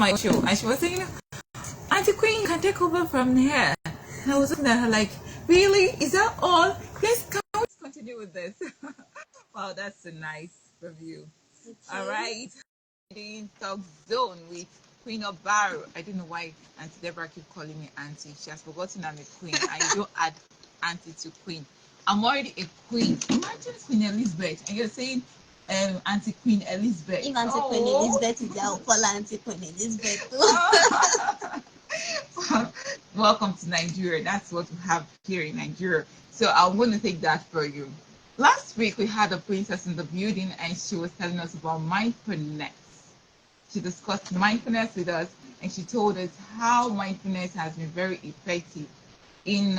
my show, and she was saying, Auntie Queen can take over from here. And I was looking at her like, really? Is that all? Yes, can we continue with this? Wow, that's a nice review. Okay. All right. In Talkzone with Queen Obaro. I don't know why Auntie Deborah keep calling me Auntie. She has forgotten I'm a queen. I don't add Auntie to Queen. I'm already a queen. Imagine Queen Elizabeth, and you're saying Auntie Queen Elizabeth. If Auntie Queen Elizabeth is out, call Auntie Queen Elizabeth. Welcome to Nigeria. That's what we have here in Nigeria. So I'm going to take that for you. Last week we had a princess in the building, and she was telling us about mindfulness. She discussed mindfulness with us, and she told us how mindfulness has been very effective in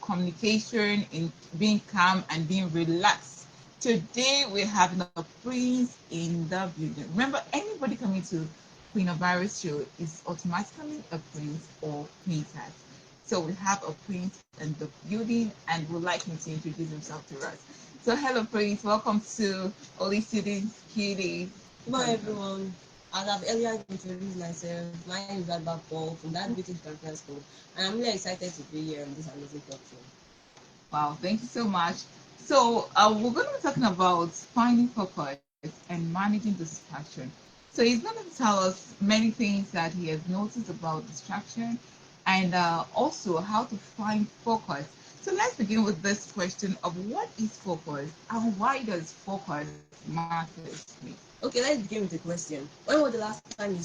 communication, in being calm and being relaxed. Today we're having a prince in the building. Remember, anybody coming to Queen Obaro's show is automatically a prince or princess. So we have a prince in the building, and we'd like him to introduce himself to us. So hello, prince. Welcome to Oliveseedings, Kiddies. Hello, everyone. As I've earlier introduced myself, my name is Obaro from that British Conference School, and I'm really excited to be here on this amazing talk show. Wow, thank you so much. So we're going to be talking about finding focus and managing distraction. So he's going to tell us many things that he has noticed about distraction, and also how to find focus. So let's begin with this question of what is focus and why does focus matter to me? Okay, let's begin with the question. When was the last time you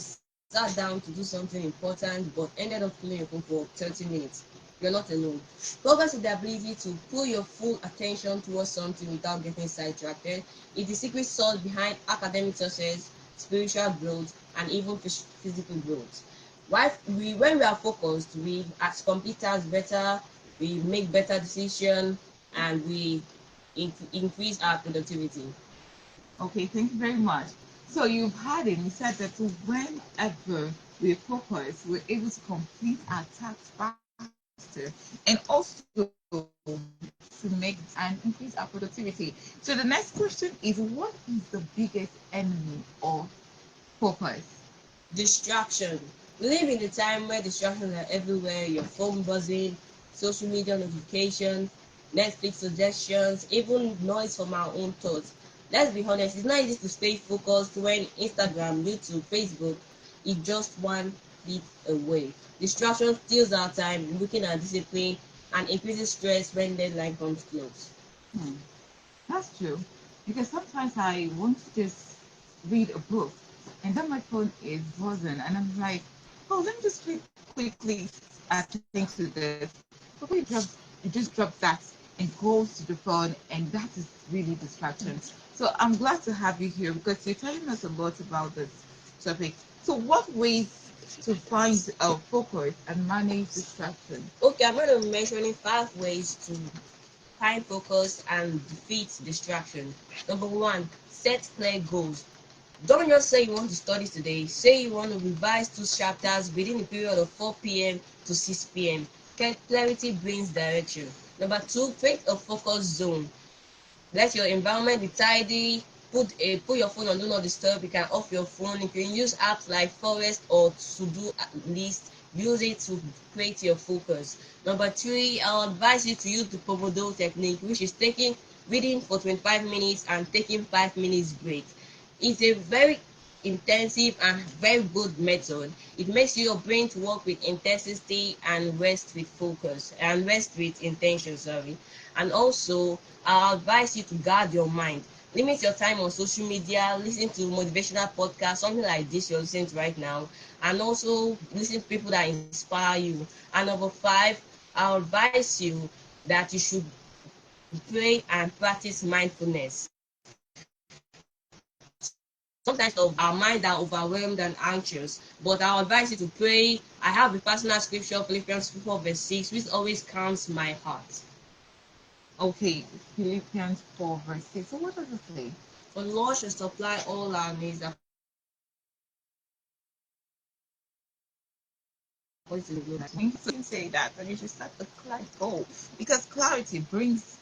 sat down to do something important but ended up playing your phone for 30 minutes? You're not alone. Focus is the ability to put your full attention towards something without getting sidetracked. It's the secret sauce behind academic success, spiritual growth, and even physical growth. When we are focused, we as competitors better, we make better decisions, and we increase our productivity. Okay, thank you very much. So you've had it. You said that whenever we focus, we're able to complete our tasks faster and also to make and increase our productivity. So the next question is, what is the biggest enemy of focus? Distraction. We live in a time where distractions are everywhere. Your phone buzzing, social media notifications, Netflix suggestions, even noise from our own thoughts. Let's be honest, it's not easy to stay focused when Instagram, YouTube, Facebook is just one click away. Distraction steals our time, looking at discipline, and increases stress when deadline comes close. Hmm. That's true. Because sometimes I want to just read a book and then my phone is buzzing and I'm like, oh, let me just quickly attend to this. But you just drop that and goes to the phone, and that is really distraction. So I'm glad to have you here because you're telling us a lot about this topic. So what ways to find focus and manage distraction? Okay, I'm going to be mentioning 5 ways to find focus and defeat distraction. Number 1, set clear goals. Don't just say you want to study today. Say you want to revise 2 chapters within a period of 4 p.m. to 6 p.m. Clarity brings direction. Number 2, create a focus zone. Let your environment be tidy. Put your phone on do not disturb. You can off your phone. You can use apps like Forest or To Do List. Use it to create your focus. Number 3, I'll advise you to use the Pomodoro technique, which is reading for 25 minutes and taking 5 minutes break. It's a very intensive and very good method. It makes your brain to work with intensity and rest with focus and rest with intention, sorry. And also, I advise you to guard your mind. Limit your time on social media, listen to motivational podcasts, something like this you're listening to right now, and also listen to people that inspire you. And number 5, I advise you that you should pray and practice mindfulness. Sometimes our minds are overwhelmed and anxious, but I'll advise you to pray. I have a personal scripture, Philippians 4 verse 6, which always calms my heart. Okay, Philippians 4 verse 6. So what does it say? For the Lord shall supply all our needs according to the will. You can say that, but you should start a clear goal because clarity brings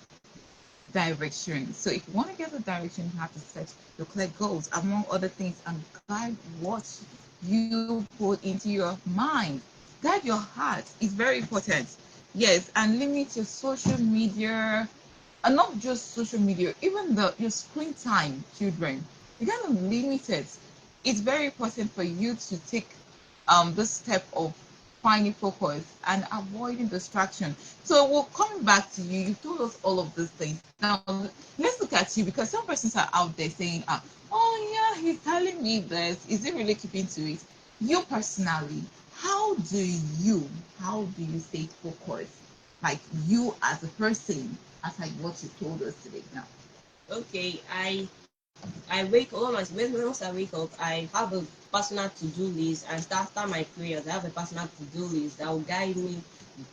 direction. So if you want to get the direction, you have to set your clear goals, among other things, and guide what you put into your mind. Guide your heart is very important. Yes, and limit your social media, and not just social media, even the your screen time, children. You gotta limit it. It's very important for you to take this step of finding focus and avoiding distraction. So we're coming back to you. You told us all of these things. Now let's look at you, because some persons are out there saying, oh yeah, he's telling me this. Is he really keeping to it? You personally, how do you stay focused? Like you as a person, as like what you told us today now. Okay, I wake up once I wake up, I have a personal to-do list. I start after my prayers. I have a personal to-do list that will guide me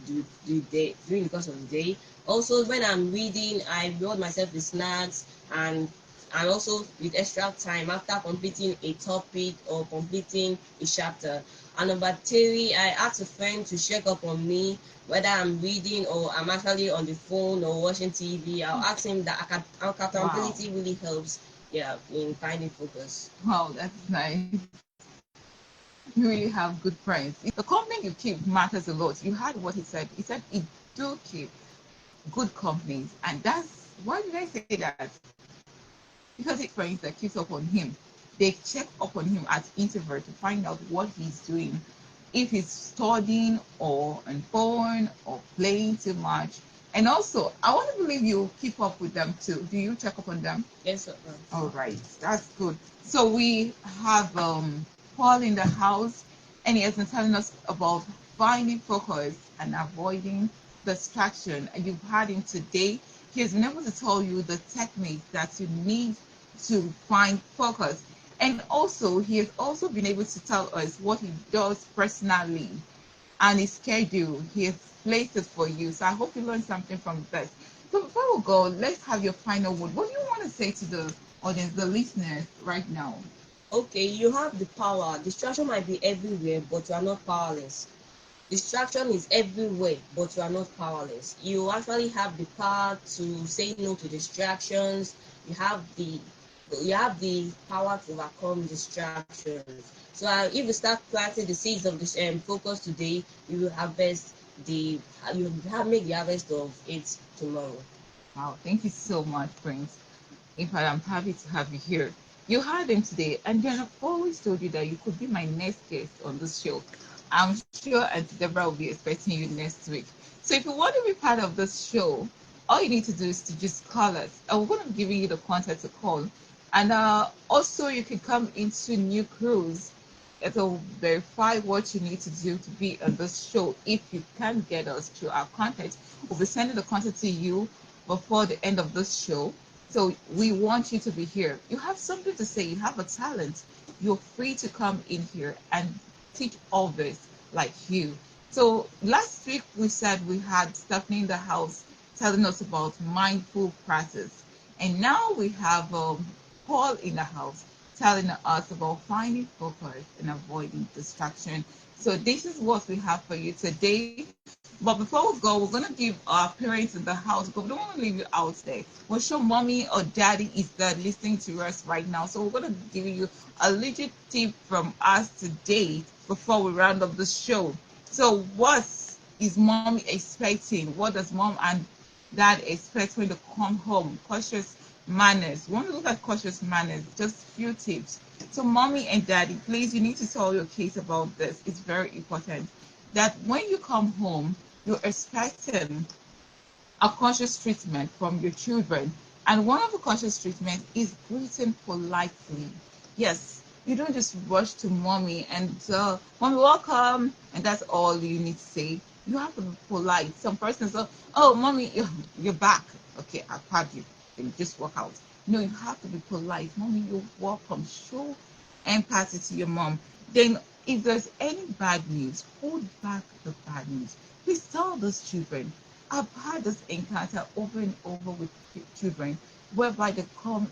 the day during the course of the day. Also, when I'm reading, I reward myself with snacks and also with extra time after completing a topic or completing a chapter. And number three, I ask a friend to check up on me whether I'm reading or I'm actually on the phone or watching TV. I'll ask him that Wow. accountability really helps, yeah, in finding focus. Wow, that's nice. You really have good friends. The company you keep matters a lot. You heard what he said. He said he do keep good companies, and that's why did I say that? Because he friends that keeps up on him. They check up on him as introvert to find out what he's doing, if he's studying or on phone or playing too much. And also, I want to believe you keep up with them too. Do you check up on them? Yes, sir. All right, that's good. So we have Paul in the house, and he has been telling us about finding focus and avoiding distraction. And you've had him today. He has been able to tell you the technique that you need to find focus. And also, he has also been able to tell us what he does personally and his schedule. He has placed it for you. So I hope you learned something from this. So before we go, let's have your final word. What do you want to say to the audience, the listeners, right now? Okay, you have the power. Distraction might be everywhere, but you are not powerless. Distraction is everywhere, but you are not powerless. You actually have the power to say no to distractions. You have the you have the power to overcome distractions. So if you start planting the seeds of this focus today, you will harvest the you have make the harvest of it tomorrow. Wow, thank you so much, Prince. In fact, I'm happy to have you here. You heard him today, and then I've always told you that you could be my next guest on this show. I'm sure Auntie Deborah will be expecting you next week. So if you want to be part of this show, all you need to do is to just call us. And we're going to be giving you the contact to call. And also, you can come into New Cruise. It'll verify what you need to do to be on this show. If you can get us through our contact, we'll be sending the contact to you before the end of this show. So we want you to be here. You have something to say, you have a talent. You're free to come in here and teach others like you. So last week we said we had Stephanie in the house telling us about mindful practice. And now we have Paul in the house telling us about finding focus and avoiding distraction. So this is what we have for you today. But before we go, we're gonna give our parents in the house, but we don't want to leave you out there. We're sure mommy or daddy is there listening to us right now. So we're gonna give you a legit tip from us today before we round up the show. So what is mommy expecting? What does mom and dad expect when they come home? Cautious manners. We want to look at cautious manners, just few tips. So mommy and daddy, please, you need to tell your kids about this. It's very important that when you come home, you're expecting a conscious treatment from your children. And one of the conscious treatment is greeting politely. Yes, you don't just rush to mommy and mommy welcome, and that's all you need to say. You have to be polite. Some persons say, oh mommy, you're back. Okay, I've had you. Then just walk out. No, you have to be polite. Mommy, you're welcome. Show empathy to your mom. Then if there's any bad news, hold back the bad news. Please tell those children. I've had this encounter over and over with children whereby they come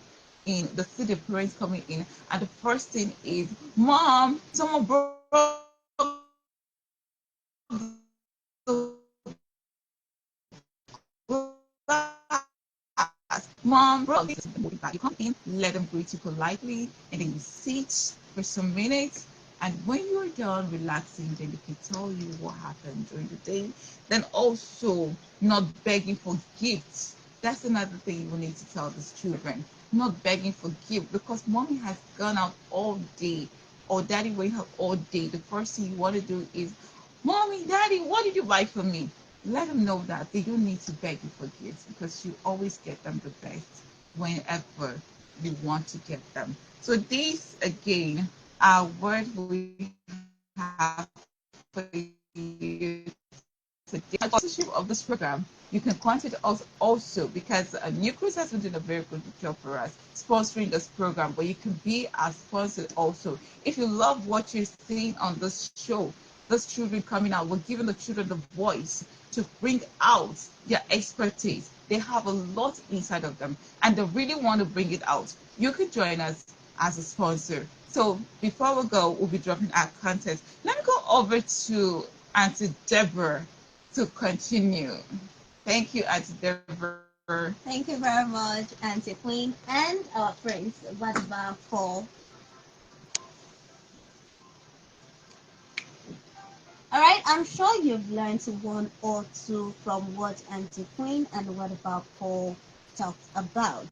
in, they see the parents coming in, and the first thing is, Mom, someone broke glass. Mom broke this. You come in, let them greet you politely, and then you sit for some minutes, And when you're done relaxing, then they can tell you what happened during the day. Then also not begging for gifts. That's another thing you need to tell these children. Not begging for gifts because mommy has gone out all day or daddy went out all day. The first thing you want to do is, mommy, daddy, what did you buy for me? Let them know that they don't need to beg you for gifts because you always get them the best whenever you want to get them. So these again are what we have for you today. Sponsorship of this program, you can contact us also because Nucleus has been doing a very good job for us sponsoring this program, but you can be our sponsor also. If you love what you're seeing on this show, those children coming out, we're giving the children the voice to bring out their expertise. They have a lot inside of them and they really want to bring it out. You can join us as a sponsor. So before we go, we'll be dropping our content. Let me go over to Auntie Deborah to continue. Thank you, Auntie Deborah. Thank you very much, Auntie Queen and our friends. What about Paul? All right, I'm sure you've learned one or two from what Auntie Queen and what about Paul talked about.